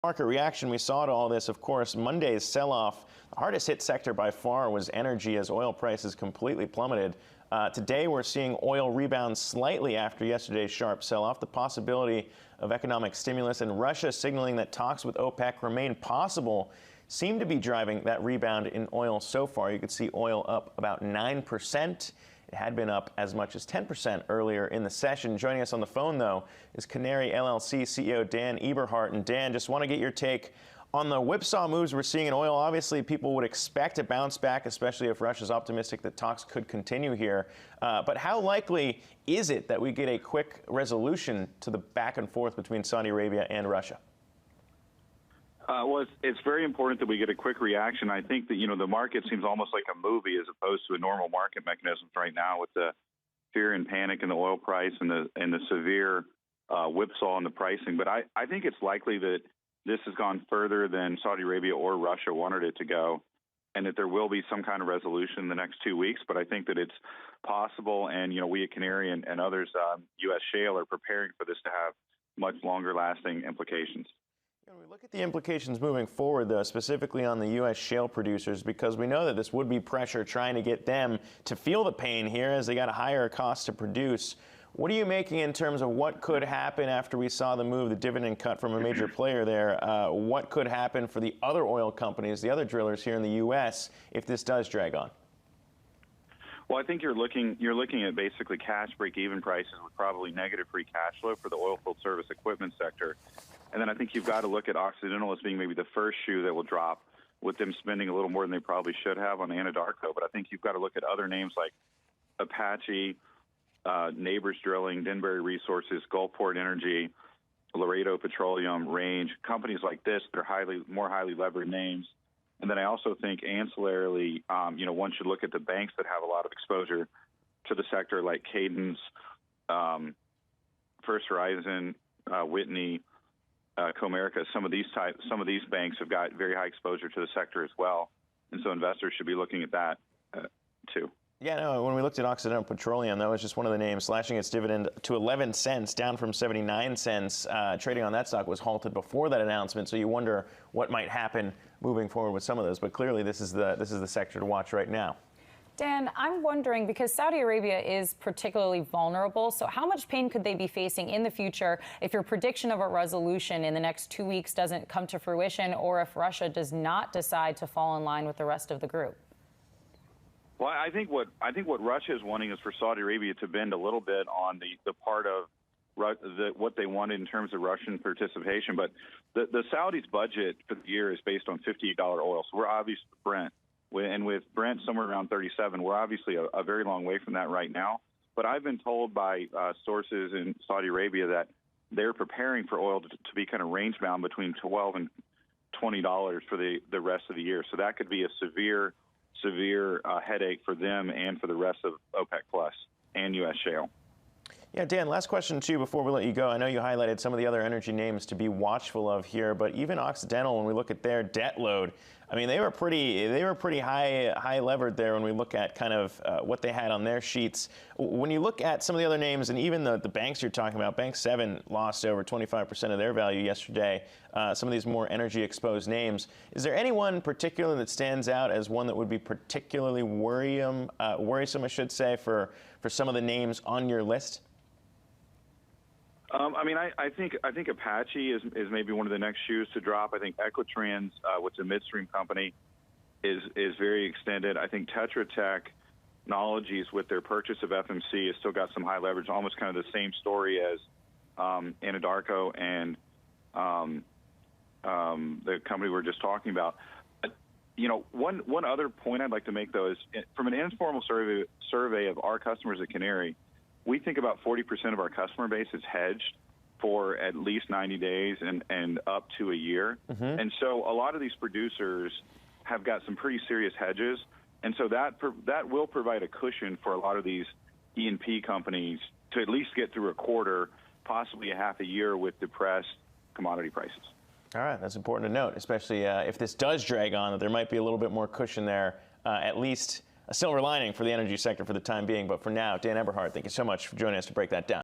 Market reaction we saw to all this, of course, Monday's sell-off, the hardest hit sector by far was energy as oil prices completely plummeted. Today we're seeing oil rebound slightly after yesterday's sharp sell-off. The possibility of economic stimulus and Russia signaling that talks with OPEC remain possible seem to be driving that rebound in oil so far. You could see oil up about 9%. It had been up as much as 10% earlier in the session. Joining us on the phone, though, is Canary LLC CEO Dan Eberhart. And Dan, just want to get your take on the whipsaw moves we're seeing in oil. Obviously, people would expect a bounce back, especially if Russia's optimistic that talks could continue here. But how likely is it that we get a quick resolution to the back and forth between Saudi Arabia and Russia? Well, it's very important that we get a quick reaction. I think that, the market seems almost like a movie as opposed to a normal market mechanism right now with the fear and panic in the oil price and the severe whipsaw in the pricing. But I think it's likely that this has gone further than Saudi Arabia or Russia wanted it to go, and that there will be some kind of resolution in the next 2 weeks. But I think that it's possible, and, we at Canary and others, U.S. shale, are preparing for this to have much longer-lasting implications. When we look at the implications moving forward, though, specifically on the U.S. shale producers, because we know that this would be pressure trying to get them to feel the pain here as they got a higher cost to produce. What are you making in terms of what could happen after we saw the move, the dividend cut from a major player there? What could happen for the other oil companies, the other drillers here in the U.S., if this does drag on? Well, I think you're looking at basically cash break-even prices with probably negative free cash flow for the oilfield service equipment sector. And then I think you've got to look at Occidental as being maybe the first shoe that will drop, with them spending a little more than they probably should have on Anadarko. But I think you've got to look at other names like Apache, Neighbors Drilling, Denbury Resources, Gulfport Energy, Laredo Petroleum, Range, companies like this that are more highly levered names. And then I also think ancillarily, one should look at the banks that have a lot of exposure to the sector, like Cadence, First Horizon, Whitney, Comerica. Some of these banks have got very high exposure to the sector as well, and so investors should be looking at that too. Yeah, no, when we looked at Occidental Petroleum, that was just one of the names, slashing its dividend to 11 cents, down from 79 cents. Trading on that stock was halted before that announcement, so you wonder what might happen moving forward with some of those. But clearly, this is the sector to watch right now. Dan, I'm wondering, because Saudi Arabia is particularly vulnerable, so how much pain could they be facing in the future if your prediction of a resolution in the next 2 weeks doesn't come to fruition, or if Russia does not decide to fall in line with the rest of the group? Well, I think what Russia is wanting is for Saudi Arabia to bend a little bit on the part of what they wanted in terms of Russian participation. But the Saudis' budget for the year is based on $58 oil, so we're obviously Brent. And with Brent somewhere around 37, we're obviously a very long way from that right now. But I've been told by sources in Saudi Arabia that they're preparing for oil to be kind of range-bound between $12 and $20 for the rest of the year. So that could be a severe headache for them and for the rest of OPEC Plus and U.S. shale. Yeah, Dan, last question to you before we let you go. I know you highlighted some of the other energy names to be watchful of here, but even Occidental, when we look at their debt load, I mean, they were pretty high levered there when we look at kind of what they had on their sheets. When you look at some of the other names, and even the banks you're talking about, Bank 7 lost over 25% of their value yesterday. Some of these more energy exposed names. Is there anyone particular that stands out as one that would be particularly worrisome, I should say, for some of the names on your list? I think Apache is maybe one of the next shoes to drop. I think Equitrans, which is a midstream company, is very extended. I think Tetra Technologies, with their purchase of FMC, has still got some high leverage, almost kind of the same story as Anadarko and the company we were just talking about. One other point I'd like to make, though, is from an informal survey of our customers at Canary, we think about 40% of our customer base is hedged for at least 90 days and up to a year. Mm-hmm. And so a lot of these producers have got some pretty serious hedges. And so that will provide a cushion for a lot of these E&P companies to at least get through a quarter, possibly a half a year with depressed commodity prices. All right, that's important to note, especially if this does drag on, that there might be a little bit more cushion there, at least a silver lining for the energy sector for the time being. But for now, Dan Eberhart, thank you so much for joining us to break that down.